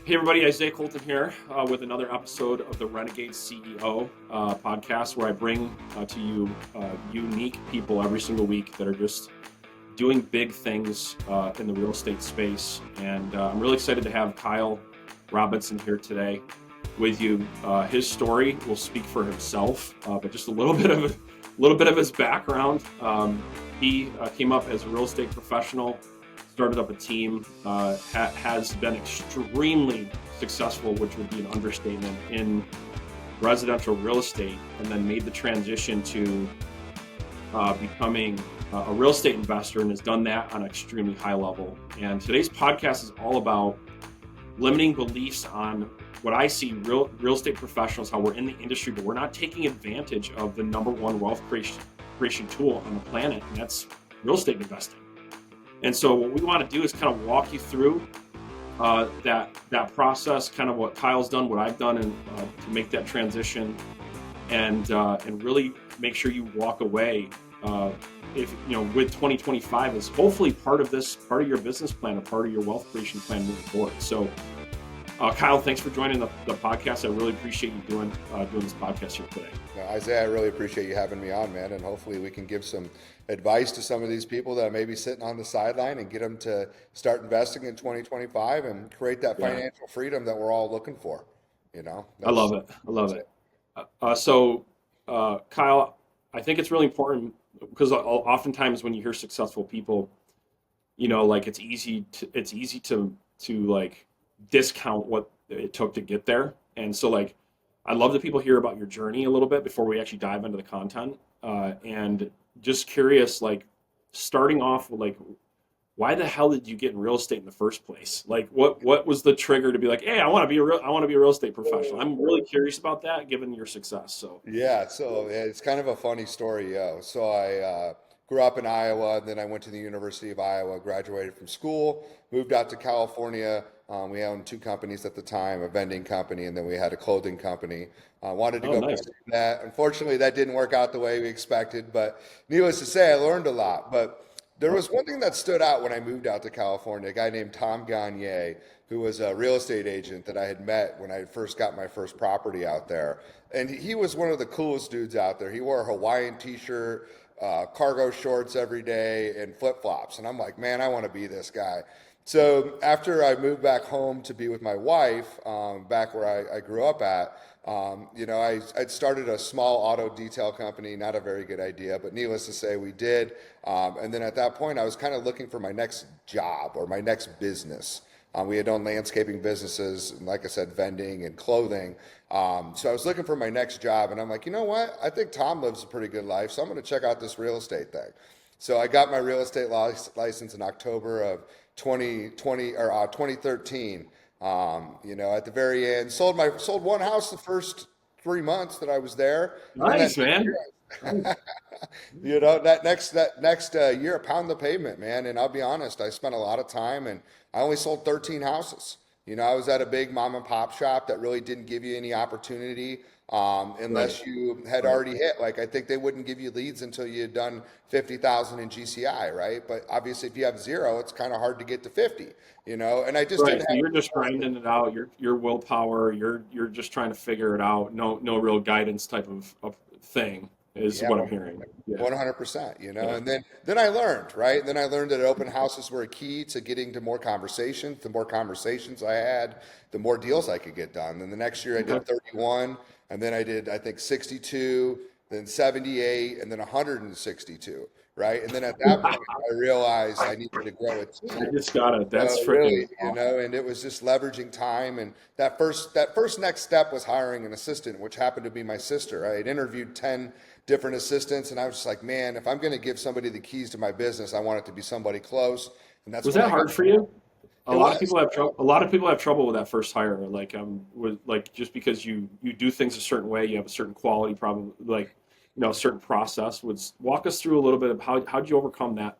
Hey everybody, Isaiah Colton here with another episode of the Renegade CEO Podcast, where I bring to you unique people every single week that are just doing big things in the real estate space. And I'm really excited to have Kyle Robertson here today with you. His story will speak for himself, but just a little bit of his background. He came up as a real estate professional, started up a team, has been extremely successful, which would be an understatement, in residential real estate, and then made the transition to becoming a real estate investor, and has done that on an extremely high level. And today's podcast is all about limiting beliefs on what I see real estate professionals, how we're in the industry, but we're not taking advantage of the number one wealth creation tool on the planet, and that's real estate investing. And so what we want to do is kind of walk you through that process, kind of what Kyle's done, what I've done, and to make that transition, and really make sure you walk away with 2025 is hopefully part of your business plan, a part of your wealth creation plan moving forward. So Kyle, thanks for joining the podcast. I really appreciate you doing this podcast here today. Isaiah, I really appreciate you having me on, man, and hopefully we can give some advice to some of these people that may be sitting on the sideline and get them to start investing in 2025 and create that financial freedom that we're all looking for. I love it. Kyle, I think it's really important because oftentimes when you hear successful people, it's easy to like discount what it took to get there. And so I'd love that people hear about your journey a little bit before we actually dive into the content. And just curious, starting off with why the hell did you get in real estate in the first place? What was the trigger to be like, hey, I want to be a real estate professional? I'm really curious about that, given your success. So it's kind of a funny story, yo. So I grew up in Iowa, then I went to the University of Iowa, graduated from school, moved out to California. We owned two companies at the time, a vending company, and then we had a clothing company. Wanted to go nice. pursue that. Unfortunately, that didn't work out the way we expected, but needless to say, I learned a lot. But there was one thing that stood out when I moved out to California, a guy named Tom Gagne, who was a real estate agent that I had met when I first got my first property out there. And he was one of the coolest dudes out there. He wore a Hawaiian t-shirt, cargo shorts every day, and flip-flops. And I'm like, man, I want to be this guy. So after I moved back home to be with my wife, back where I grew up at, I'd started a small auto detail company, not a very good idea, but needless to say, we did. And then at that point, I was kind of looking for my next job or my next business. We had owned landscaping businesses, and like I said, vending and clothing. So I was looking for my next job, and I'm like, you know what? I think Tom lives a pretty good life, so I'm going to check out this real estate thing. So I got my real estate license in October of 2013. At the very end, sold one house the first 3 months that I was there. Nice, man. That next year, pound the pavement, man. And I'll be honest, I spent a lot of time, and I only sold 13 houses. I was at a big mom and pop shop that really didn't give you any opportunity unless you had already hit. I think they wouldn't give you leads until you had done 50,000 in GCI, right? But obviously, if you have zero, it's kind of hard to get to 50. And I just didn't. So you're just grinding it out. Your willpower. You're just trying to figure it out. No real guidance type of thing is what I'm hearing. 100%. And then I learned, right? Then I learned that open houses were a key to getting to more conversations. The more conversations I had, the more deals I could get done. Then the next year I did 31, and then I did, I think, 62, then 78, and then 162. Right. And then at that point, I realized I needed to grow it. I just got it. That's freaking awesome. And it was just leveraging time. And that first next step was hiring an assistant, which happened to be my sister. I had interviewed 10 different assistants, and I was just like, man, if I'm going to give somebody the keys to my business, I want it to be somebody close. And that's was that hard for you? A lot of people have trouble with that first hire. Just because you do things a certain way, you have a certain quality problem, a certain process. Walk us through a little bit of how'd you overcome that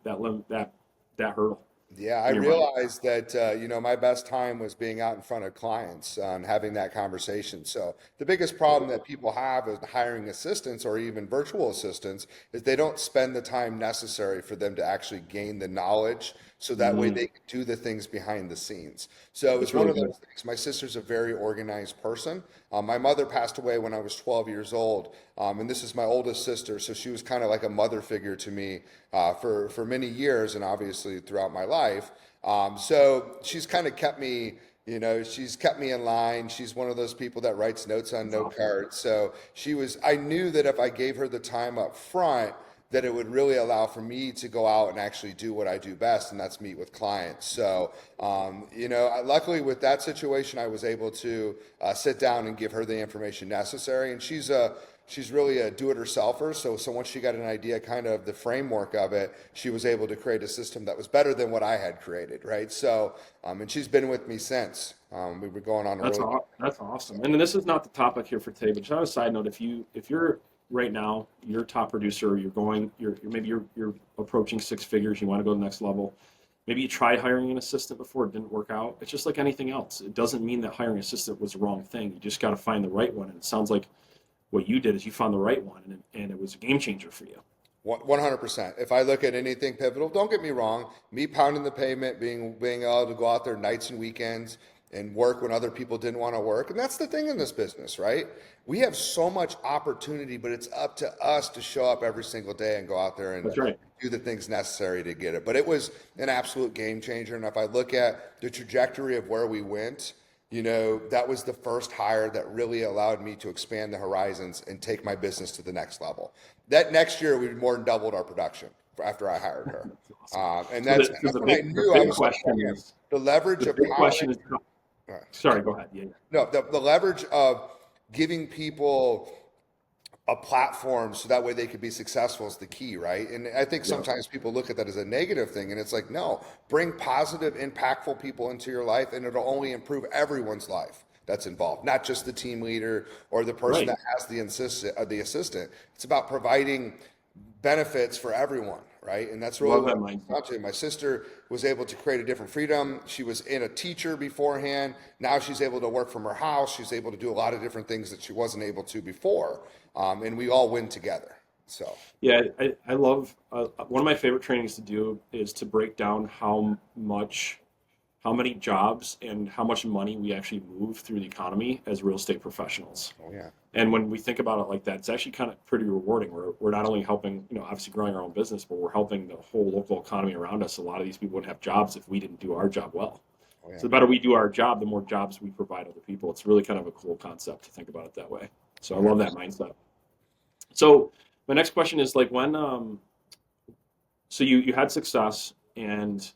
hurdle? Yeah, I realized that, my best time was being out in front of clients and having that conversation. So the biggest problem that people have is hiring assistants or even virtual assistants is they don't spend the time necessary for them to actually gain the knowledge so that way they can do the things behind the scenes. So it was That's one really of good. those things. My sister's a very organized person. My mother passed away when I was 12 years old, and this is my oldest sister, so she was kind of like a mother figure to me for many years, and obviously throughout my life. So she's kind of kept me, she's kept me in line. She's one of those people that writes notes on That's note awesome. cards. So I knew that if I gave her the time up front, that it would really allow for me to go out and actually do what I do best, and that's meet with clients. So, luckily with that situation, I was able to sit down and give her the information necessary. And she's really a do-it-herselfer. So once she got an idea, kind of the framework of it, she was able to create a system that was better than what I had created, right? So, and she's been with me since. We were going on a really. That's awesome. And this is not the topic here for today, but just on a side note, if you're right now, you're a top producer, you're approaching six figures, you want to go to the next level. Maybe you tried hiring an assistant before, it didn't work out. It's just like anything else. It doesn't mean that hiring an assistant was the wrong thing. You just got to find the right one. And it sounds like what you did is you found the right one, and it was a game changer for you. 100%. If I look at anything pivotal, don't get me wrong, me pounding the pavement, being able to go out there nights and weekends and work when other people didn't want to work. And that's the thing in this business, right? We have so much opportunity, but it's up to us to show up every single day and go out there and That's right. do the things necessary to get it. But it was an absolute game changer. And if I look at the trajectory of where we went, that was the first hire that really allowed me to expand the horizons and take my business to the next level. That next year, we more than doubled our production after I hired her. And that's when I knew I was like, man, the leverage of big power. question is, sorry, go ahead. Yeah. No, the leverage of giving people a platform so that way they could be successful is the key, right? And I think sometimes people look at that as a negative thing, and it's like, no, bring positive, impactful people into your life, and it'll only improve everyone's life that's involved, not just the team leader or the person that has the assistant. It's about providing benefits for everyone, right? And that's really what I'm talking to. My sister was able to create a different freedom. She was in a teacher beforehand. Now she's able to work from her house. She's able to do a lot of different things that she wasn't able to before. And we all win together. So yeah, I love one of my favorite trainings to do is to break down how many jobs and how much money we actually move through the economy as real estate professionals. Oh yeah. And when we think about it like that, it's actually kind of pretty rewarding. We're not only helping, obviously growing our own business, but we're helping the whole local economy around us. A lot of these people wouldn't have jobs if we didn't do our job well. Oh, yeah. So the better we do our job, the more jobs we provide other people. It's really kind of a cool concept to think about it that way. So I love that mindset. So my next question is like so you had success, and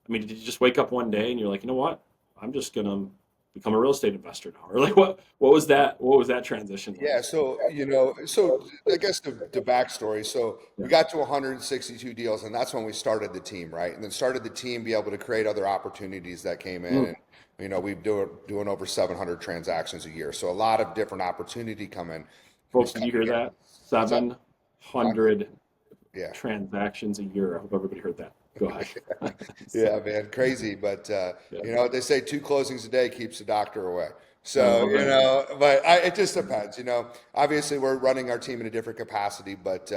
I mean, did you just wake up one day and you're like, you know what, I'm just gonna become a real estate investor now, or like what was that transition like? Yeah, so I guess the backstory. So we got to 162 deals, and that's when we started the team, right? And then started the team, be able to create other opportunities that came in, and we're doing over 700 transactions a year. So a lot of different opportunity coming. Folks, did you hear that? 700 yeah. transactions a year. I hope everybody heard that. Go ahead. Yeah, man, crazy. But they say 2 closings a day keeps the doctor away. So, but it just depends. Obviously we're running our team in a different capacity, but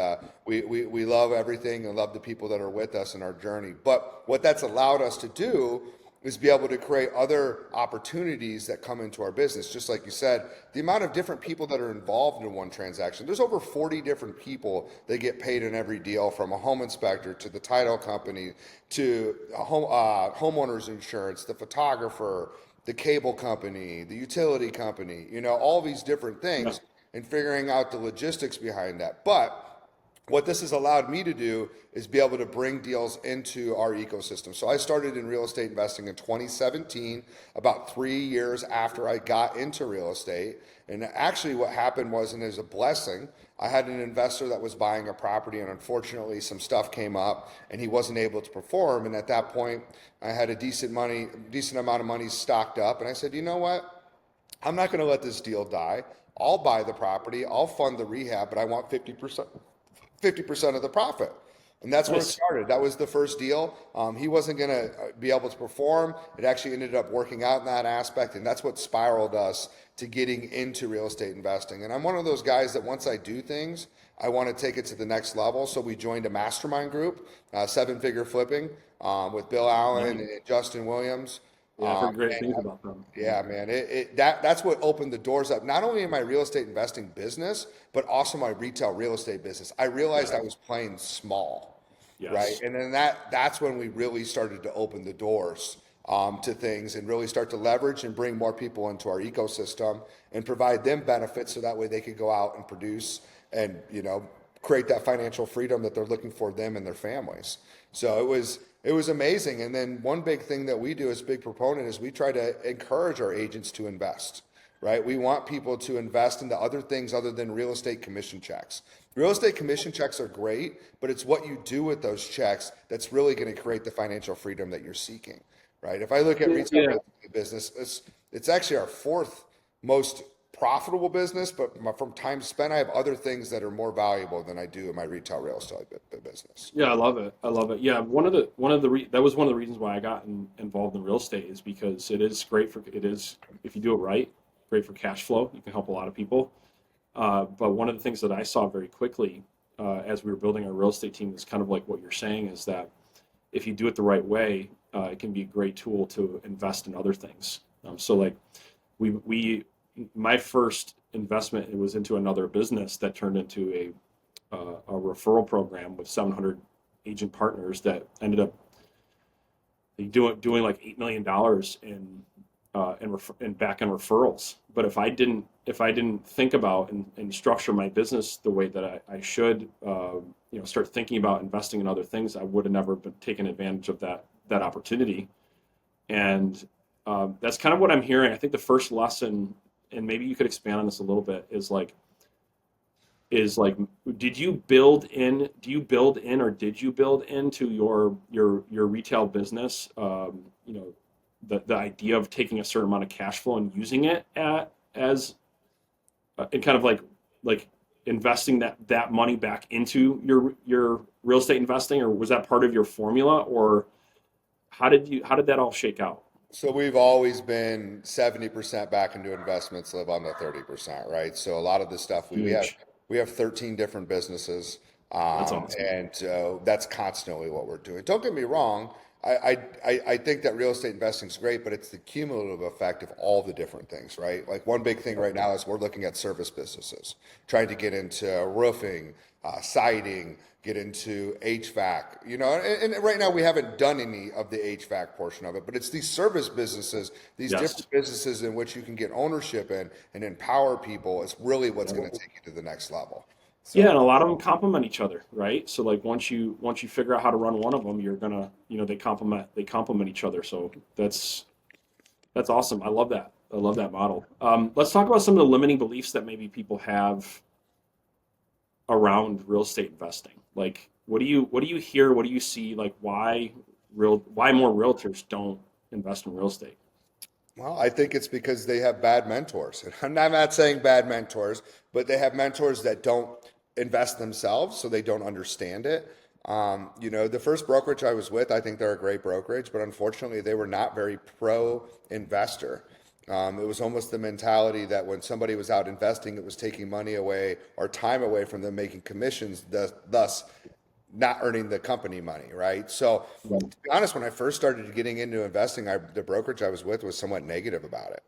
we love everything and love the people that are with us in our journey. But what that's allowed us to do is be able to create other opportunities that come into our business. Just like you said, the amount of different people that are involved in one transaction, there's over 40 different people that get paid in every deal, from a home inspector to the title company to homeowner's insurance, the photographer, the cable company, the utility company, all these different things, and figuring out the logistics behind that. But what this has allowed me to do is be able to bring deals into our ecosystem. So I started in real estate investing in 2017, about 3 years after I got into real estate. And actually what happened was, and there's a blessing, I had an investor that was buying a property, and unfortunately some stuff came up and he wasn't able to perform. And at that point, I had a decent amount of money stocked up. And I said, you know what? I'm not going to let this deal die. I'll buy the property. I'll fund the rehab, but I want 50% of the profit. And that's where it Nice. started. That was the first deal. He wasn't going to be able to perform. It actually ended up working out in that aspect. And that's what spiraled us to getting into real estate investing. And I'm one of those guys that once I do things, I want to take it to the next level. So we joined a mastermind group, Seven Figure Flipping, with Bill Allen Nice. and Justin Williams. Yeah, I've heard great things And about them. yeah, man, that's what opened the doors up, not only in my real estate investing business, but also my retail real estate business. I realized Yeah. I was playing small, right? Yes. And then that's when we really started to open the doors to things and really start to leverage and bring more people into our ecosystem and provide them benefits so that way they could go out and produce and, create that financial freedom that they're looking for them and their families. So it was amazing. And then one big thing that we do as a big proponent is we try to encourage our agents to invest, right? We want people to invest into other things other than real estate commission checks. Real estate commission checks are great, but it's what you do with those checks that's really going to create the financial freedom that you're seeking, right? If I look at retail Yeah. real estate business, it's actually our fourth most profitable business, but from time spent, I have other things that are more valuable than I do in my retail real estate business. Yeah, I love it. I love it. Yeah, that was one of the reasons why I got involved in real estate is because it is if you do it right, great for cash flow. You can help a lot of people. But one of the things that I saw very quickly as we were building our real estate team is kind of like what you're saying is that if you do it the right way, it can be a great tool to invest in other things. So like we my first investment, it was into another business that turned into a referral program with 700 agent partners that ended up doing like $8 million in back end referrals. But if I didn't think about and structure my business the way that I should, start thinking about investing in other things, I would have never been taken advantage of that opportunity. And that's kind of what I'm hearing. I think the first lesson, and maybe you could expand on this a little bit, is like do you build in or did you build into your retail business the idea of taking a certain amount of cash flow and using it as and kind of like investing that money back into your real estate investing, or was that part of your formula, or how did that all shake out? So we've always been 70% back into investments, live on the 30%, right? So a lot of the stuff Huge. we have 13 different businesses, That's awesome. and that's constantly what we're doing. Don't get me wrong. I think that real estate investing is great, but it's the cumulative effect of all the different things, right? Like one big thing right now is we're looking at service businesses, trying to get into roofing, siding, get into HVAC, and right now we haven't done any of the HVAC portion of it, but it's these service businesses, these Yes. different businesses in which you can get ownership in and empower people. It's really what's going to take you to the next level. Yeah, So. and a lot of them complement each other, right? So like once you figure out how to run one of them, you're gonna, they complement each other. So that's awesome. I love that. I love that model. Let's talk about some of the limiting beliefs that maybe people have around real estate investing. Like, what do you hear? What do you see? Like, why more realtors don't invest in real estate? Well, I think it's because they have bad mentors. And I'm not saying bad mentors, but they have mentors that don't invest themselves, so they don't understand it. The first brokerage I was with, I think they're a great brokerage, but unfortunately, they were not very pro investor. It was almost the mentality that when somebody was out investing, it was taking money away or time away from them making commissions, thus not earning the company money, right? So, Right. to be honest, when I first started getting into investing, the brokerage I was with was somewhat negative about it.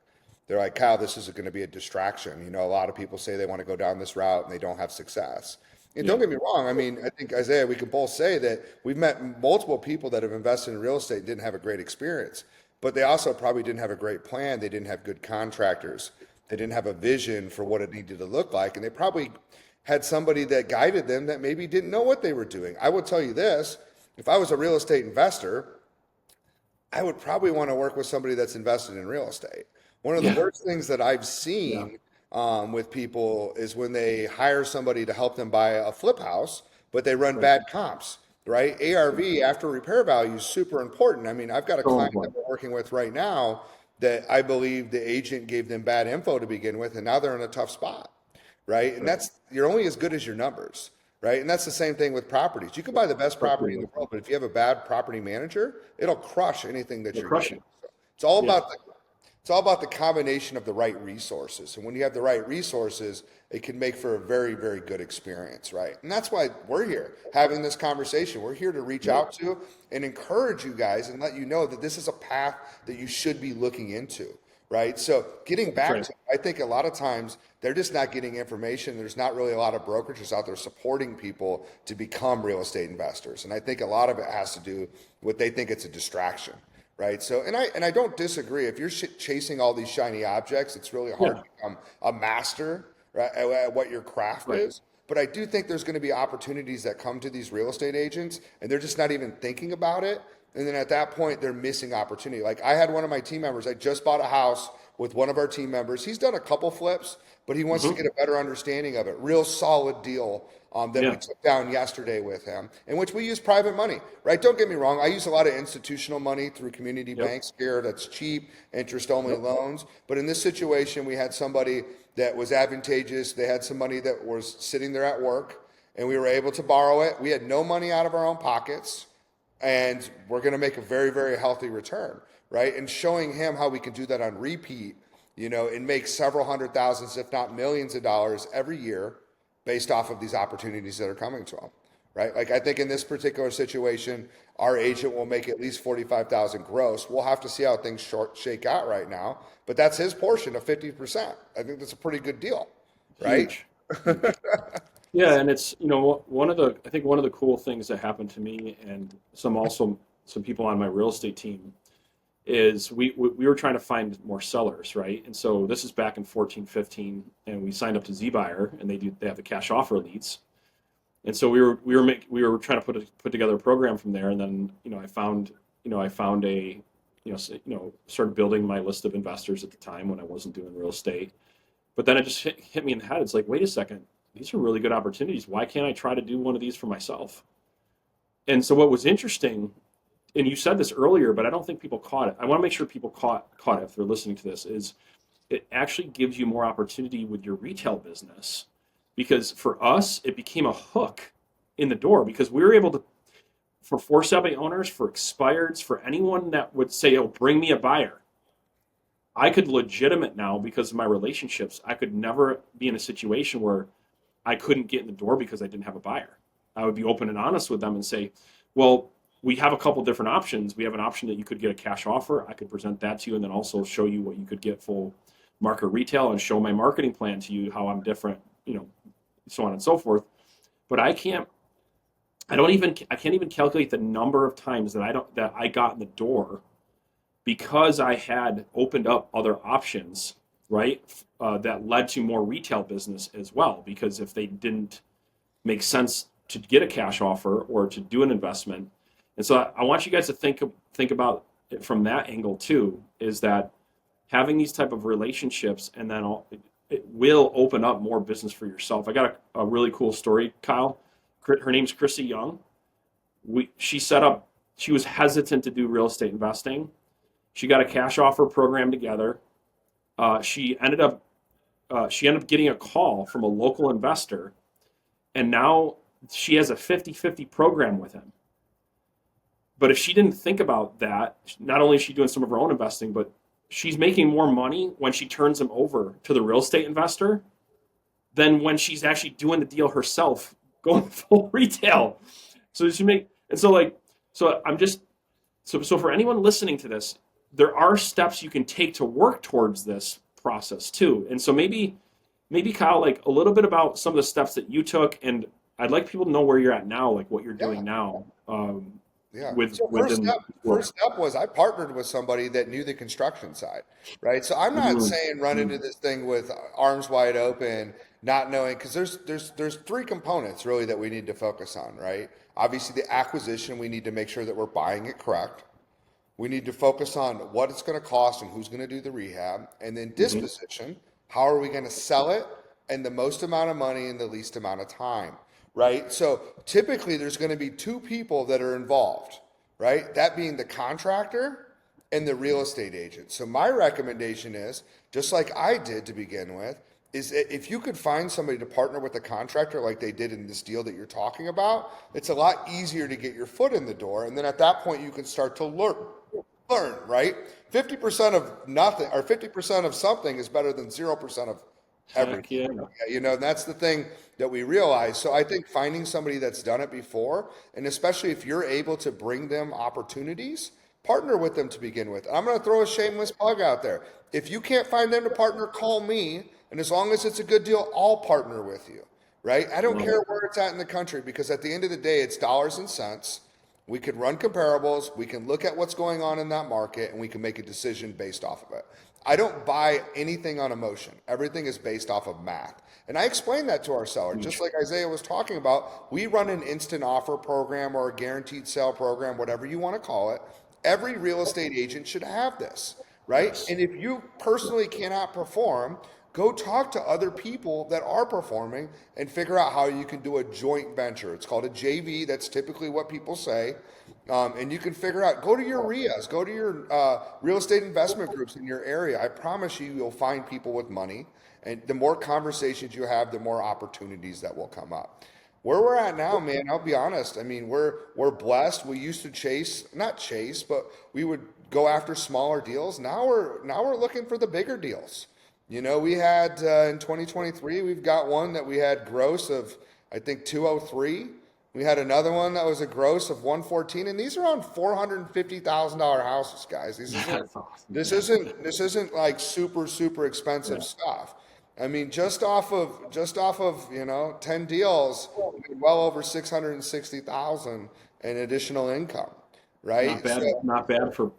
They're like, Kyle, this is going to be a distraction. A lot of people say they want to go down this route and they don't have success. And don't Yeah. get me wrong. I mean, I think, Isaiah, we can both say that we've met multiple people that have invested in real estate and didn't have a great experience, but they also probably didn't have a great plan. They didn't have good contractors. They didn't have a vision for what it needed to look like. And they probably had somebody that guided them that maybe didn't know what they were doing. I will tell you this, if I was a real estate investor, I would probably want to work with somebody that's invested in real estate. One of the Yeah. worst things that I've Yeah. seen with people is when they hire somebody to help them buy a flip house, but they run Right. bad comps, right? ARV, after repair value, is super important. I mean, I've got a So client that important. we're working with right now that I believe the agent gave them bad info to begin with, and now they're in a tough spot, right? And Right. you're only as good as your numbers. right? And that's the same thing with properties. You can buy the best property in the world, but if you have a bad property manager, it'll crush anything that They're you're crushing. doing. So it's all Yeah. about it's all about the combination of the right resources. And when you have the right resources, it can make for a very, very good experience, right? And that's why we're here having this conversation. We're here to reach out to and encourage you guys and let you know that this is a path that you should be looking into, right? So getting back to, I think a lot of times they're just not getting information. There's not really a lot of brokerages out there supporting people to become real estate investors. And I think a lot of it has to do with they think it's a distraction. Right. So, and I don't disagree. If you're chasing all these shiny objects, it's really hard to become a master, right, at what your craft is. But I do think there's going to be opportunities that come to these real estate agents and they're just not even thinking about it. And then at that point, they're missing opportunity. Like I had one of my team members, I just bought a house with one of our team members. He's done a couple flips, but he wants to get a better understanding of it. Real solid deal that we took down yesterday with him, in which we use private money, right? Don't get me wrong. I use a lot of institutional money through community banks here that's cheap, interest-only loans. But in this situation, we had somebody that was advantageous. They had some money that was sitting there at work, and we were able to borrow it. We had no money out of our own pockets, and we're going to make a very, very healthy return, right? And showing him how we can do that on repeat, and make several hundred thousands, if not millions of dollars every year based off of these opportunities that are coming to them, right? Like I think in this particular situation, our agent will make at least 45,000 gross. We'll have to see how things shake out right now, but that's his portion of 50%. I think that's a pretty good deal, right? Huge. Yeah, and it's one of the cool things that happened to me and some people on my real estate team is we were trying to find more sellers, right? And so this is back in 14, 15, and we signed up to ZBuyer, and they have the cash offer leads. And so we were trying to put together a program from there, and then I found a started building my list of investors at the time when I wasn't doing real estate. But then it just hit me in the head. It's like, wait a second, these are really good opportunities. Why can't I try to do one of these for myself? And so what was interesting, and you said this earlier, but I don't think people caught it. I want to make sure people caught it if they're listening to this, is it actually gives you more opportunity with your retail business. Because for us, it became a hook in the door because we were able to, for 470 owners, for expireds, for anyone that would say, oh, bring me a buyer. I could legitimate now because of my relationships. I could never be in a situation where I couldn't get in the door because I didn't have a buyer. I would be open and honest with them and say, well, we have a couple different options. We have an option that you could get a cash offer. I could present that to you and then also show you what you could get full market retail and show my marketing plan to you, how I'm different, so on and so forth. But I can't even calculate the number of times that I got in the door because I had opened up other options, right? That led to more retail business as well. Because if they didn't make sense to get a cash offer or to do an investment, and so I want you guys to think about it from that angle too, is that having these type of relationships and then it will open up more business for yourself. I got a really cool story, Kyle. Her name's Chrissy Young. She was hesitant to do real estate investing. She got a cash offer program together. She ended up getting a call from a local investor, and now she has a 50-50 program with him. But if she didn't think about that, not only is she doing some of her own investing, but she's making more money when she turns them over to the real estate investor than when she's actually doing the deal herself, going full retail. So for anyone listening to this, there are steps you can take to work towards this process too. And so maybe Kyle, like a little bit about some of the steps that you took, and I'd like people to know where you're at now, like what you're doing now. First step was I partnered with somebody that knew the construction side, right? So I'm not saying run into this thing with arms wide open, not knowing, because there's three components really that we need to focus on, right? Obviously the acquisition, we need to make sure that we're buying it correct. We need to focus on what it's going to cost and who's going to do the rehab, and then disposition. How are we going to sell it in the most amount of money in the least amount of time? Right? So typically there's going to be two people that are involved, right? That being the contractor and the real estate agent. So my recommendation is, just like I did to begin with, is if you could find somebody to partner with a contractor like they did in this deal that you're talking about, it's a lot easier to get your foot in the door. And then at that point, you can start to learn, right? 50% of nothing or 50% of something is better than 0% of Heck everything. yeah. And that's the thing that we realize. So I think finding somebody that's done it before, and especially if you're able to bring them opportunities, partner with them to begin with. I'm going to throw a shameless plug out there. If you can't find them to partner, call me. And as long as it's a good deal, I'll partner with you, right? I don't Love care it. where it's at in the country because at the end of the day, it's dollars and cents. We can run comparables. We can look at what's going on in that market and we can make a decision based off of it. I don't buy anything on emotion. Everything is based off of math. And I explain that to our seller, just like Isaiah was talking about. We run an instant offer program or a guaranteed sale program, whatever you want to call it. Every real estate agent should have this, right? Yes. And if you personally cannot perform, go talk to other people that are performing and figure out how you can do a joint venture. It's called a JV. That's typically what people say. And you can figure out, go to your RIAs, go to your real estate investment groups in your area. I promise you, you'll find people with money. And the more conversations you have, the more opportunities that will come up. Where we're at now, man, I'll be honest. I mean, we're blessed. We used to not chase, but we would go after smaller deals. Now we're looking for the bigger deals. We had in 2023, we've got one that we had gross of, I think, 203. We had another one that was a gross of 114, and these are on $450,000 houses, guys. That's awesome. This isn't like super expensive Yeah. stuff. I mean, just off of 10 deals, well over 660,000 in additional income, Not right? bad. So Not bad for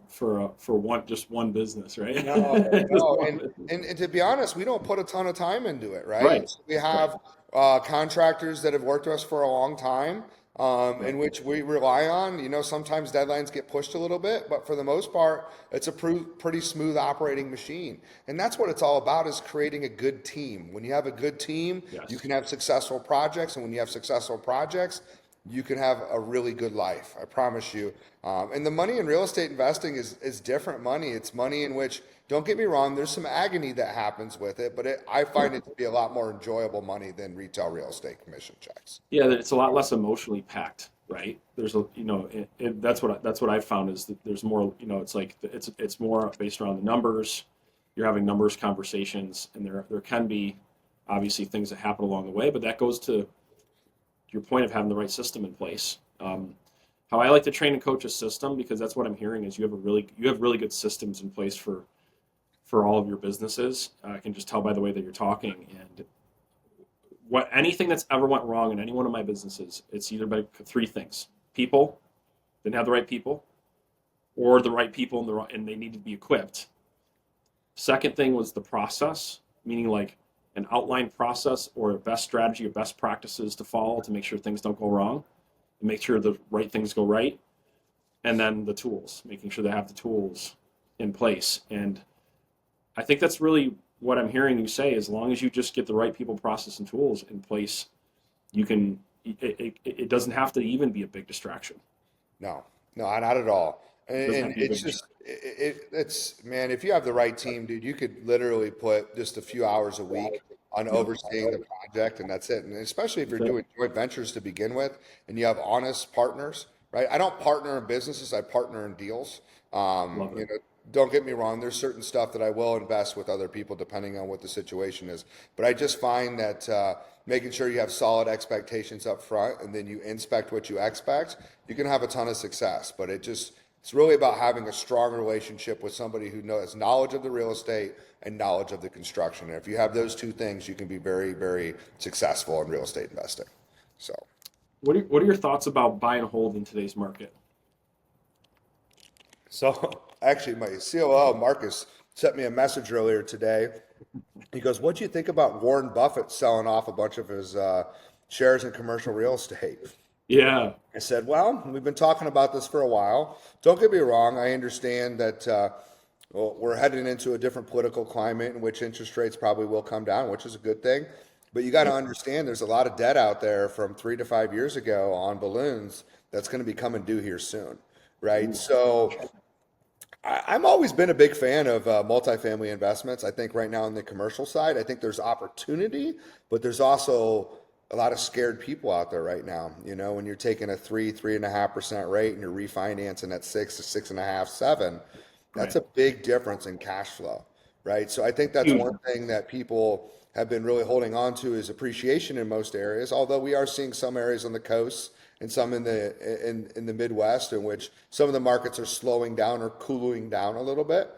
one business, right? Just no, one and, business. and to be honest, we don't put a ton of time into it, right? Right. So we Right. have contractors that have worked with us for a long time, in Right. which we rely on. Sometimes deadlines get pushed a little bit, but for the most part, it's a pretty smooth operating machine. And that's what it's all about, is creating a good team. When you have a good team, you Yes. can have successful projects, and when you have successful projects, you can have a really good life. I promise you. And the money in real estate investing is different money. It's money in which, don't get me wrong, there's some agony that happens with it, but I find it to be a lot more enjoyable money than retail real estate commission checks. Yeah, it's a lot less emotionally packed, right? There's that's what I've found is that there's more. It's like it's more based around the numbers. You're having numbers conversations, and there can be obviously things that happen along the way, but that goes to your point of having the right system in place. How I like to train and coach a system, because that's what I'm hearing, is you have really good systems in place for all of your businesses. I can just tell by the way that you're talking. And anything that's ever went wrong in any one of my businesses, it's either by three things: people didn't have the right people, or the right people and they needed to be equipped. Second thing was the process, meaning like an outlined process or a best strategy or best practices to follow to make sure things don't go wrong and make sure the right things go right. And then the tools, making sure they have the tools in place. And I think that's really what I'm hearing you say. As long as you just get the right people, process, and tools in place, you can. It doesn't have to even be a big distraction. No, not at all. It doesn't have And to be a it's big just, distraction. it's, man, if you have the right team, dude, you could literally put just a few hours a week on Yep, overseeing the project, and that's it. And especially if you're that's it. doing joint ventures to begin with, and you have honest partners, right? I don't partner in businesses; I partner in deals. Love it. Don't get me wrong. There's certain stuff that I will invest with other people depending on what the situation is. But I just find that making sure you have solid expectations up front, and then you inspect what you expect, you can have a ton of success. But it's really about having a strong relationship with somebody who has knowledge of the real estate and knowledge of the construction. And if you have those two things, you can be very, very successful in real estate investing. So, What are your thoughts about buy and hold in today's market? so actually, my COO Marcus sent me a message earlier today. He goes, "What do you think about Warren Buffett selling off a bunch of his shares in commercial real estate?" Yeah, I said, "Well, we've been talking about this for a while. Don't get me wrong. I understand that we're heading into a different political climate in which interest rates probably will come down, which is a good thing. But you got to yep, understand there's a lot of debt out there from 3 to 5 years ago on balloons that's going to be coming due here soon, right? ooh, So I'm always been a big fan of multifamily investments. I think right now on the commercial side, I think there's opportunity, but there's also a lot of scared people out there right now. You know, when you're taking a 3.5% rate and you're refinancing at 6 to 6.5, 7, that's Right. a big difference in cash flow, right? So I think that's Huge. one thing that people have been really holding on to is appreciation in most areas, although we are seeing some areas on the coast and some in the Midwest in which some of the markets are slowing down or cooling down a little bit.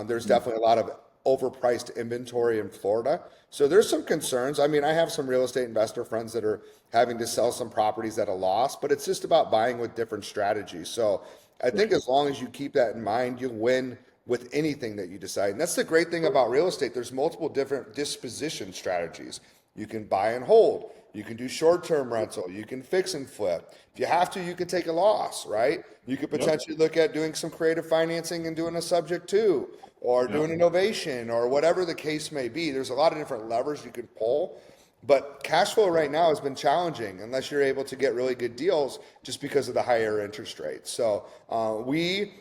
There's definitely a lot of overpriced inventory in Florida. So there's some concerns. I mean, I have some real estate investor friends that are having to sell some properties at a loss, but it's just about buying with different strategies. So I think Right. as long as you keep that in mind, you'll win with anything that you decide. And that's the great thing about real estate. There's multiple different disposition strategies. You can buy and hold. You can do short-term rental. You can fix and flip. If you have to, you can take a loss, right? You could Yep. potentially look at doing some creative financing and doing a subject to, or Yep. doing innovation, or whatever the case may be. There's a lot of different levers you can pull. But cash flow right now has been challenging unless you're able to get really good deals just because of the higher interest rates. So we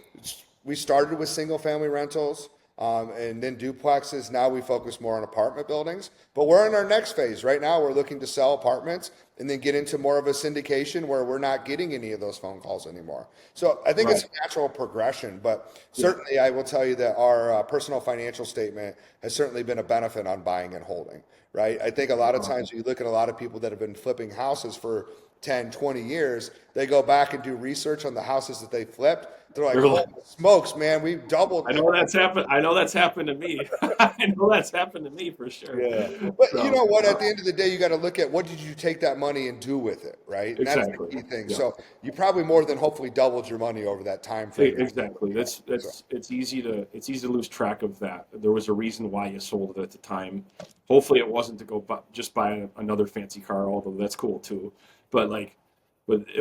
started with single family rentals and then duplexes. Now we focus more on apartment buildings. But we're in our next phase. Right now, we're looking to sell apartments and then get into more of a syndication where we're not getting any of those phone calls anymore. So I think it's Right. a natural progression. But Yeah. certainly, I will tell you that our personal financial statement has certainly been a benefit on buying and holding. Right. I think a lot of Awesome. times you look at a lot of people that have been flipping houses for 10, 20 years, they go back and do research on the houses that they flipped. They're like, They're holy like, smokes, man, we've doubled I it. know that's happened. I know that's happened to me. I know that's happened to me for sure. Yeah. But you So know what? At the end of the day, you got to look at what did you take that money and do with it, right? And that's the exactly. key thing. Yeah. So you probably more than hopefully doubled your money over that time frame. Exactly. So, It's easy to lose track of that. There was a reason why you sold it at the time. Hopefully, it wasn't to go just buy another fancy car, although that's cool too. But like,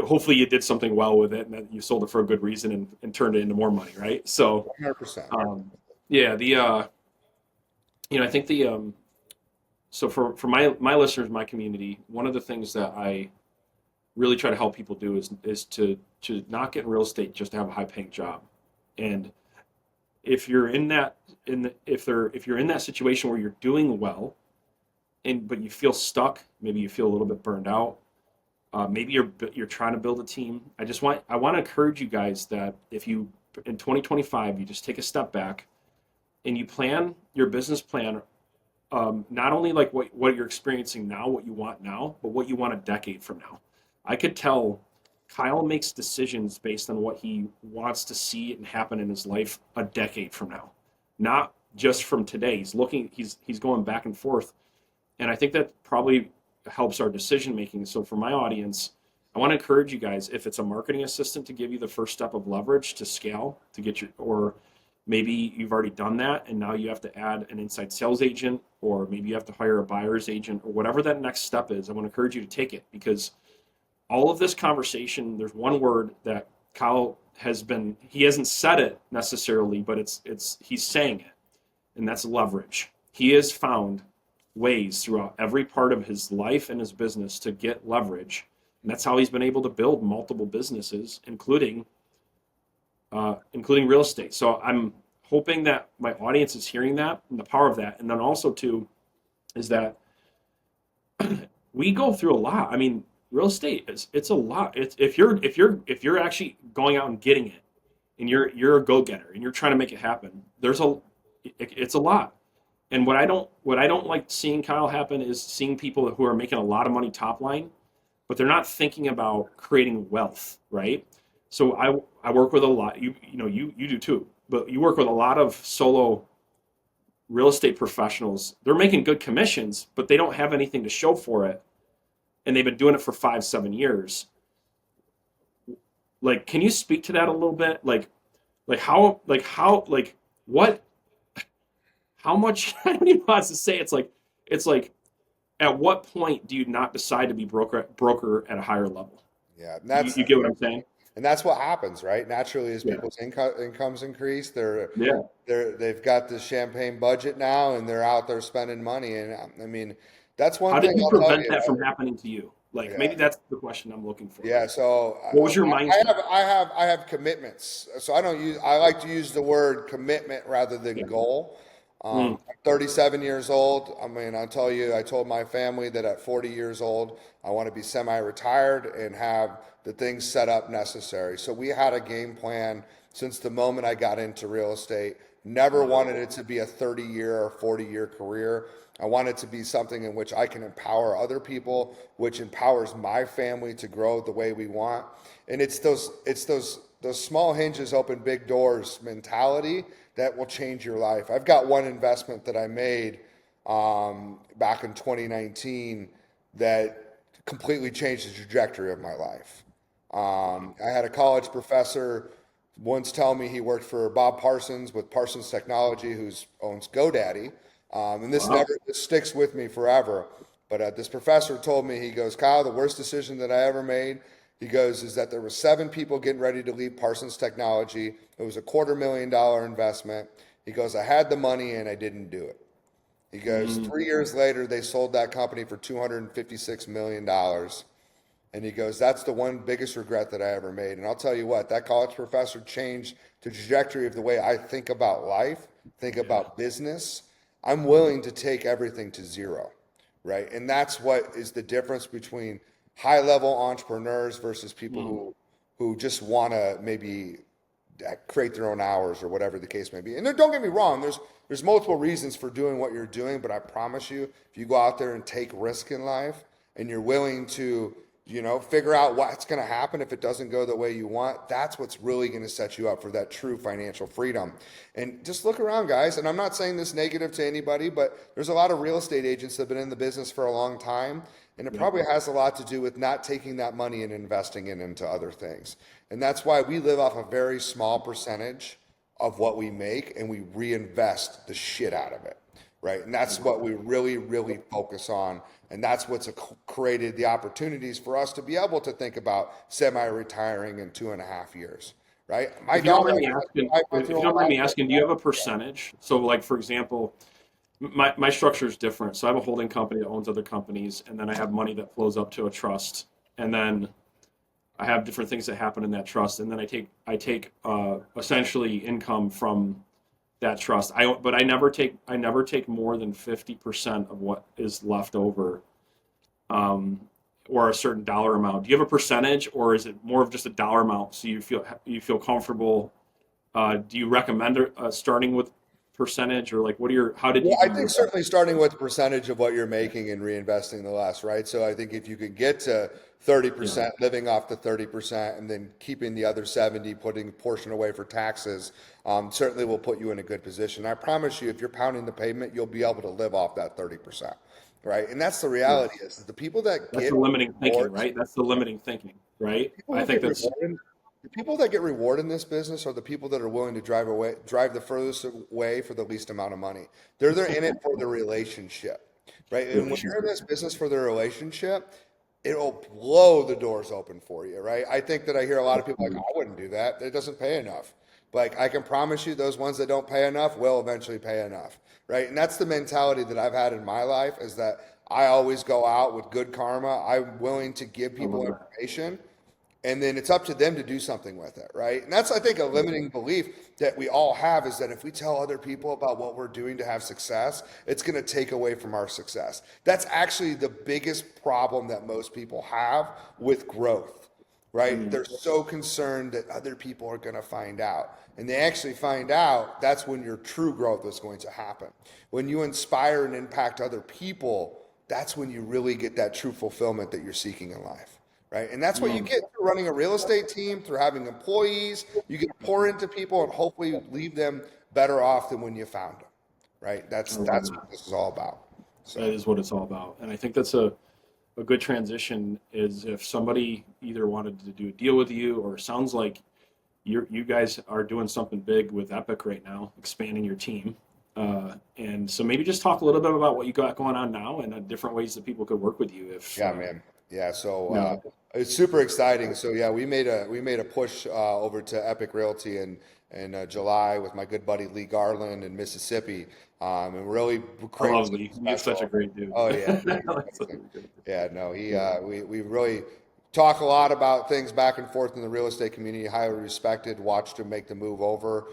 hopefully you did something well with it, and that you sold it for a good reason and turned it into more money, right? So, 100%. yeah, I think so for my listeners, my community, one of the things that I really try to help people do is to not get in real estate just to have a high paying job. And if you're in that if you're in that situation where you're doing well and but you feel stuck, maybe you feel a little bit burned out, maybe you're trying to build a team. I want to encourage you guys that if you in 2025 you just take a step back and you plan your business plan, not only like what you're experiencing now, what you want now, but what you want a decade from now. I could tell Kyle makes decisions based on what he wants to see and happen in his life a decade from now, not just from today. He's going back and forth, and I think that probably helps our decision making. So for my audience, I want to encourage you guys, if it's a marketing assistant, to give you the first step of leverage to scale to get your, or maybe you've already done that and now you have to add an inside sales agent, or maybe you have to hire a buyer's agent, or whatever that next step is. I want to encourage you to take it, because all of this conversation, there's one word that Kyle he hasn't said it necessarily, but he's saying it, and that's leverage. He has found ways throughout every part of his life and his business to get leverage, and that's how he's been able to build multiple businesses, including real estate. So I'm hoping that my audience is hearing that and the power of that, and then also too is that we go through a lot. I mean, real estate it's a lot. If you're actually going out and getting it, and you're a go getter and you're trying to make it happen, it's a lot. And what I don't like seeing, Kyle, happen is seeing people who are making a lot of money top line, but they're not thinking about creating wealth, right? So I work with a lot. You do too, but you work with a lot of solo real estate professionals. They're making good commissions, but they don't have anything to show for it, and they've been doing it for 5-7 years. Like, can you speak to that a little bit? Like what, how much? I don't even know how to say. It's like, at what point do you not decide to be broker at a higher level? Yeah. And You get what I'm saying? and that's what happens, right? Naturally, as Yeah. people's incomes increase, Yeah. they've got this champagne budget now, and they're out there spending money. And I mean, that's one How did thing you I'll tell prevent you. that from happening to you? Like Yeah. maybe that's the question I'm looking for. Yeah, so What was your mindset? I have commitments. So I like to use the word commitment rather than Yeah. goal. Mm, I'm 37 years old. I mean, I told my family that at 40 years old, I want to be semi-retired and have the things set up necessary. So we had a game plan since the moment I got into real estate. Never wanted it to be a 30-year or 40-year career. I want it to be something in which I can empower other people, which empowers my family to grow the way we want. And those small hinges open big doors mentality that will change your life. I've got one investment that I made back in 2019 that completely changed the trajectory of my life. I had a college professor once tell me he worked for Bob Parsons with Parsons Technology, who owns GoDaddy. And wow. this sticks with me forever. But this professor told me, he goes, Kyle, the worst decision that I ever made, he goes, is that there were 7 people getting ready to leave Parsons Technology. It was a $250,000 investment. He goes, I had the money and I didn't do it. He goes, Mm, 3 years later, they sold that company for $256 million. And he goes, that's the one biggest regret that I ever made. And I'll tell you what, that college professor changed the trajectory of the way I think about life, think yeah. about business. I'm willing to take everything to zero, right? And that's what is the difference between high level entrepreneurs versus people Mm, who just want to maybe create their own hours or whatever the case may be. And don't get me wrong, there's multiple reasons for doing what you're doing, but I promise you, if you go out there and take risk in life and you're willing to figure out what's going to happen if it doesn't go the way you want. That's what's really going to set you up for that true financial freedom. And just look around, guys. And I'm not saying this negative to anybody, but there's a lot of real estate agents that have been in the business for a long time. And it yeah. probably has a lot to do with not taking that money and investing it into other things. And that's why we live off a very small percentage of what we make and we reinvest the shit out of it. Right. And that's what we really, really focus on. And that's what's created the opportunities for us to be able to think about semi-retiring in 2.5 years. Right. My If you don't daughter, mind me asking, I went if through you a don't mind lot. me asking, do you have a percentage? So, like for example, my structure is different. So I have a holding company that owns other companies, and then I have money that flows up to a trust, and then I have different things that happen in that trust, and then I take essentially income from that trust. But I never take more than 50% of what is left over, um, or a certain dollar amount. Do you have a percentage, or is it more of just a dollar amount so you feel comfortable? Do you recommend starting with percentage, or like how did Yeah, you I do think your? certainly starting with the percentage of what you're making and reinvesting the less, right? So I think if you could get to Yeah, 30%, living off the 30%, and then keeping the other 70, putting a portion away for taxes, certainly will put you in a good position. I promise you, if you're pounding the pavement, you'll be able to live off that 30%, right? And that's the yeah. reality is that the people that That's get the limiting thinking, rewards, right? That's the limiting thinking, right? people I who think get that's rewarded, the people that get rewarded in this business are the people that are willing to drive the furthest away for the least amount of money. They're in it for the relationship, right? And when you're in relationship. this business for the relationship, it'll blow the doors open for you, right? I think that I hear a lot of people like, I wouldn't do that. It doesn't pay enough. Like I can promise you, those ones that don't pay enough will eventually pay enough, right? And that's the mentality that I've had in my life is that I always go out with good karma. I'm willing to give I love people that. information and then it's up to them to do something with it, right? And that's I think a limiting belief that we all have is that if we tell other people about what we're doing to have success, it's going to take away from our success. That's actually the biggest problem that most people have with growth, right? Mm, They're so concerned that other people are going to find out. And they actually find out, that's when your true growth is going to happen. When you inspire and impact other people, that's when you really get that true fulfillment that you're seeking in life, right? And that's what you mm, get through running a real estate team, through having employees. You get to pour into people and hopefully leave them better off than when you found them, right? I That's love that's that. what this is all about. That So is what it's all about. And I think that's a good transition is if somebody either wanted to do a deal with you, or it sounds like you guys are doing something big with Epic right now, expanding your team. And so maybe just talk a little bit about what you got going on now and different ways that people could work with you if yeah, man. Yeah, so no. it's super exciting. So yeah, we made a push over to Epic Realty, and in July with my good buddy Lee Garland in Mississippi, and really I create love something Lee. He's such a special. great dude. Oh yeah, no, he's amazing. Yeah, no, we really talk a lot about things back and forth in the real estate community. Highly respected. Watched him make the move over,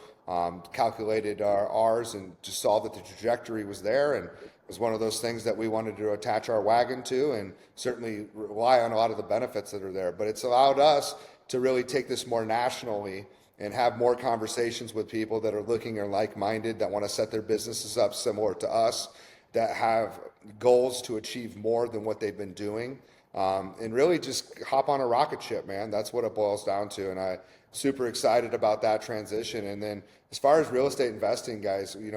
calculated ours, and just saw that the trajectory was there, and it was one of those things that we wanted to attach our wagon to, and certainly rely on a lot of the benefits that are there. But it's allowed us to really take this more nationally and have more conversations with people that are looking or like-minded, that want to set their businesses up similar to us, that have goals to achieve more than what they've been doing, and really just hop on a rocket ship, man. That's what it boils down to, and I'm super excited about that transition. And then as far as real estate investing, guys, we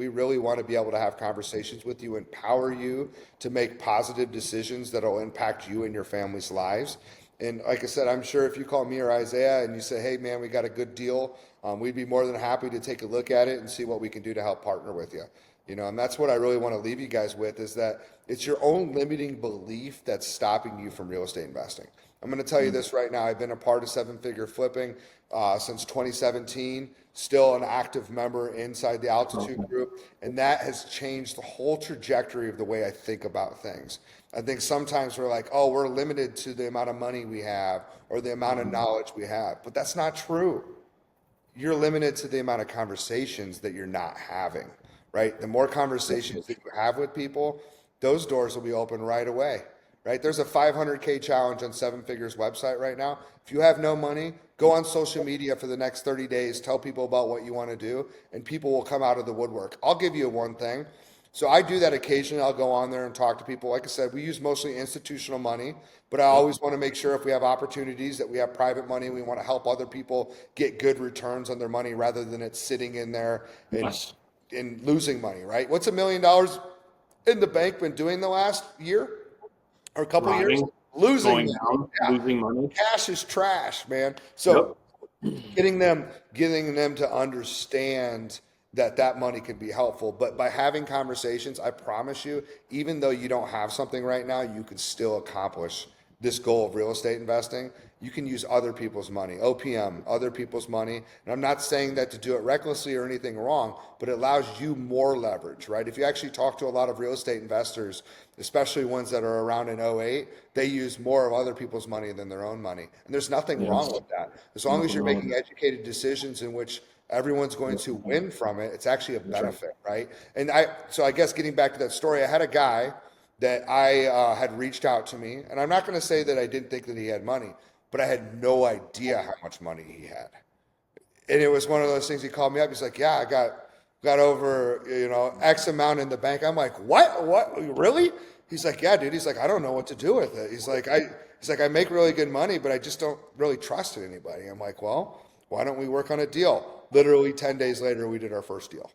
really want to be able to have conversations with you, empower you to make positive decisions that will impact you and your family's lives. And like I said, I'm sure if you call me or Isaiah and you say, hey, man, we got a good deal, we'd be more than happy to take a look at it and see what we can do to help partner with you. And that's what I really want to leave you guys with, is that it's your own limiting belief that's stopping you from real estate investing. I'm going to tell you this right now. I've been a part of seven-figure flipping since 2017, still an active member inside the Altitude Group, and that has changed the whole trajectory of the way I think about things. I think sometimes we're like, oh, we're limited to the amount of money we have or the amount of knowledge we have, but that's not true. You're limited to the amount of conversations that you're not having, right? The more conversations that you have with people, those doors will be open right away, right? There's a 500K challenge on Seven Figures website right now. If you have no money, go on social media for the next 30 days, tell people about what you want to do, and people will come out of the woodwork. I'll give you one thing. So I do that occasionally. I'll go on there and talk to people. Like I said, we use mostly institutional money, but I always want to make sure if we have opportunities that we have private money, we want to help other people get good returns on their money rather than it sitting in there and losing money, right? What's $1 million in the bank been doing the last year or a couple of years? Losing money. Cash is trash, man. So getting them to understand that money can be helpful. But by having conversations, I promise you, even though you don't have something right now, you can still accomplish this goal of real estate investing. You can use other people's money, OPM, other people's money. And I'm not saying that to do it recklessly or anything wrong, but it allows you more leverage, right? If you actually talk to a lot of real estate investors, especially ones that are around in '08, they use more of other people's money than their own money. And there's nothing wrong with that. As long as you're making educated decisions in which everyone's going to win from it, it's actually a benefit, right? And so I guess getting back to that story, I had a guy that I had reached out to me, and I'm not going to say that I didn't think that he had money, but I had no idea how much money he had. And it was one of those things. He called me up. He's like, yeah, I got over, X amount in the bank. I'm like, what, really? He's like, yeah, dude. He's like, I don't know what to do with it. He's like, I make really good money, but I just don't really trust anybody. I'm like, well, why don't we work on a deal? Literally 10 days later, we did our first deal,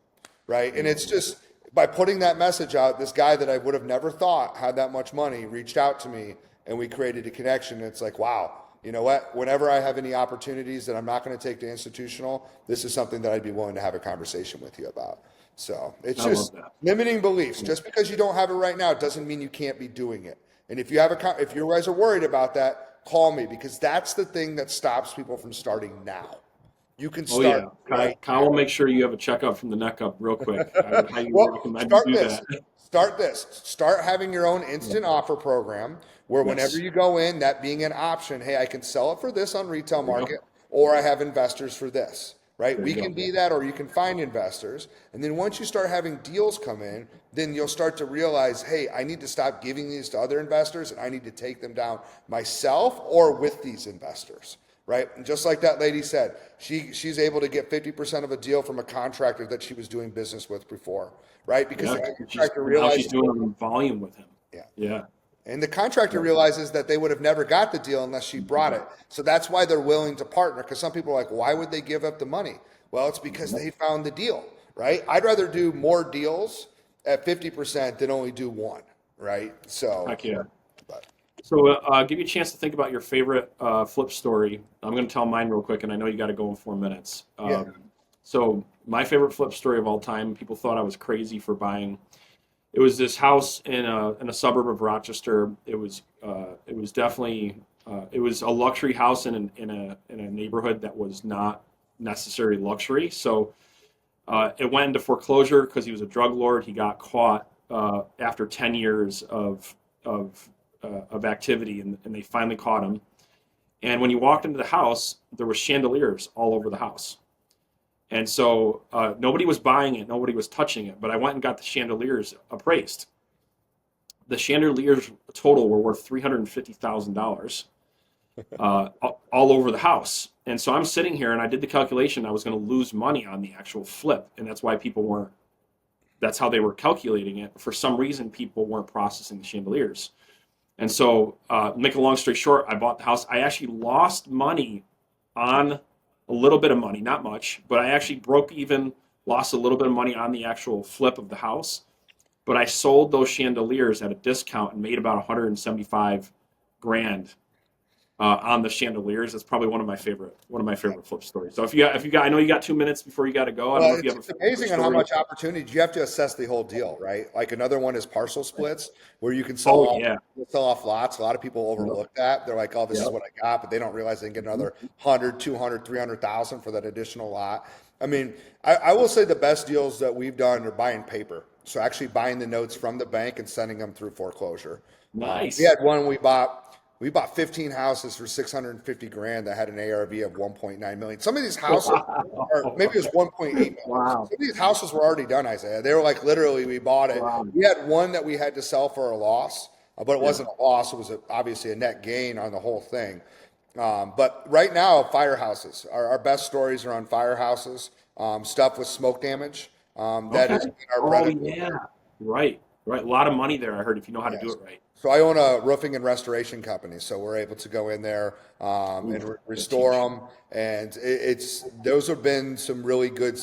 right? And it's just by putting that message out, this guy that I would have never thought had that much money reached out to me, and we created a connection. And it's like, wow, you know what? Whenever I have any opportunities that I'm not going to take to institutional, this is something that I'd be willing to have a conversation with you about. So it's just limiting beliefs. Just because you don't have it right now doesn't mean you can't be doing it. And if you guys are worried about that, call me, because that's the thing that stops people from starting now. You can start. Kyle will make sure you have a checkup from the neck up real quick. Start this. Start having your own instant offer program where whenever you go in, that being an option, hey, I can sell it for this on retail market, or I have investors for this, right? We can be that, or you can find investors. And then once you start having deals come in, then you'll start to realize, hey, I need to stop giving these to other investors, and I need to take them down myself or with these investors. Right? And just like that lady said, she's able to get 50% of a deal from a contractor that she was doing business with before, right? Because the contractor realizes she's doing volume with him. Yeah. And the contractor realizes that they would have never got the deal unless she brought it. So that's why they're willing to partner, because some people are like, why would they give up the money? Well, it's because they found the deal, right? I'd rather do more deals at 50% than only do one, right? So heck yeah. So I'll give you a chance to think about your favorite flip story. I'm going to tell mine real quick, and I know you got to go in 4 minutes. So my favorite flip story of all time, people thought I was crazy for buying. It was this house in a suburb of Rochester. It was definitely it was a luxury house in a neighborhood that was not necessary luxury. So it went into foreclosure because he was a drug lord. He got caught after 10 years of activity, and they finally caught him. And when you walked into the house, there were chandeliers all over the house. And so nobody was buying it, nobody was touching it, but I went and got the chandeliers appraised. The chandeliers total were worth $350,000 all over the house. And so I'm sitting here and I did the calculation. I was going to lose money on the actual flip. And that's why that's how they were calculating it. For some reason, people weren't processing the chandeliers. And so, make a long story short, I bought the house. I actually lost money on a little bit of money, not much, but I actually broke even, lost a little bit of money on the actual flip of the house. But I sold those chandeliers at a discount and made about $175,000 on the chandeliers. That's probably one of my favorite flip stories. So if you got, I know you got 2 minutes before you got to go. I don't know if you have it's amazing on how much opportunity you have to assess the whole deal, right? Like another one is parcel splits, where you can sell off lots. A lot of people overlook that. They're like, oh, this is what I got, but they don't realize they can get another 100, 200, 300,000 for that additional lot. I mean, I will say the best deals that we've done are buying paper. So actually buying the notes from the bank and sending them through foreclosure. Nice. We had one we bought 15 houses for $650,000 that had an ARV of 1.9 million. Some of these houses, or maybe it was 1.8 million. Wow. Some of these houses were already done, Isaiah. They were like literally, we bought it. Wow. We had one that we had to sell for a loss, but it wasn't a loss. It was obviously a net gain on the whole thing. But right now, firehouses. Our best stories are on firehouses, stuff with smoke damage. That is our bread and butter. Yeah. Right. A lot of money there, I heard, if you know how to do it right. So I own a roofing and restoration company, so we're able to go in there and restore them. And those have been some really good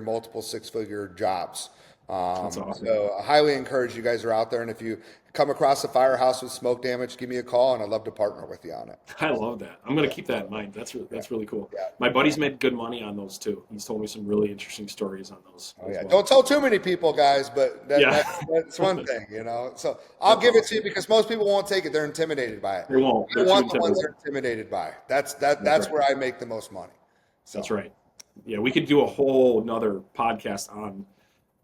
multiple six-figure jobs. That's awesome. So I highly encourage you guys are out there, and if you come across a firehouse with smoke damage, give me a call, and I'd love to partner with you on it. I love that. I'm going to keep that in mind. That's really cool. Yeah. My buddy's made good money on those too. He's told me some really interesting stories on those. Oh, yeah. Well. Don't tell too many people, guys, but that's one thing, So I'll give it to you because most people won't take it. They're intimidated by it. They won't. I want the ones they're intimidated by. That's right. Where I make the most money. So. That's right. Yeah, we could do a whole another podcast on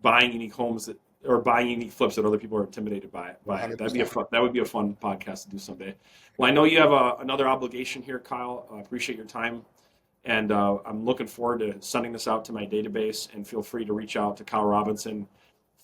buying unique homes or buying unique flips that other people are intimidated by. That would be a fun podcast to do someday. Well, I know you have another obligation here, Kyle. I appreciate your time, and I'm looking forward to sending this out to my database. And feel free to reach out to Kyle Robinson,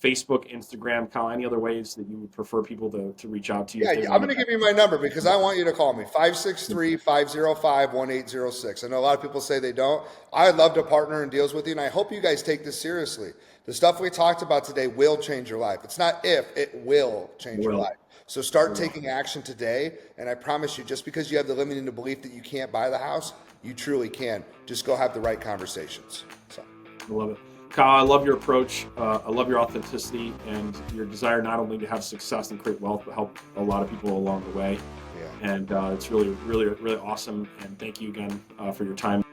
Facebook, Instagram. Kyle, any other ways that you would prefer people to reach out to you? Yeah, I'm going to give you my number because I want you to call me, 563-505-1806. I know a lot of people say they don't. I'd love to partner in deals with you, and I hope you guys take this seriously. The stuff we talked about today will change your life. It's not if, it will change your life. So start taking action today, and I promise you, just because you have the limiting belief that you can't buy the house, you truly can. Just go have the right conversations. So. I love it. Kyle, I love your approach. I love your authenticity and your desire not only to have success and create wealth, but help a lot of people along the way. Yeah. And it's really, really, really awesome. And thank you again for your time.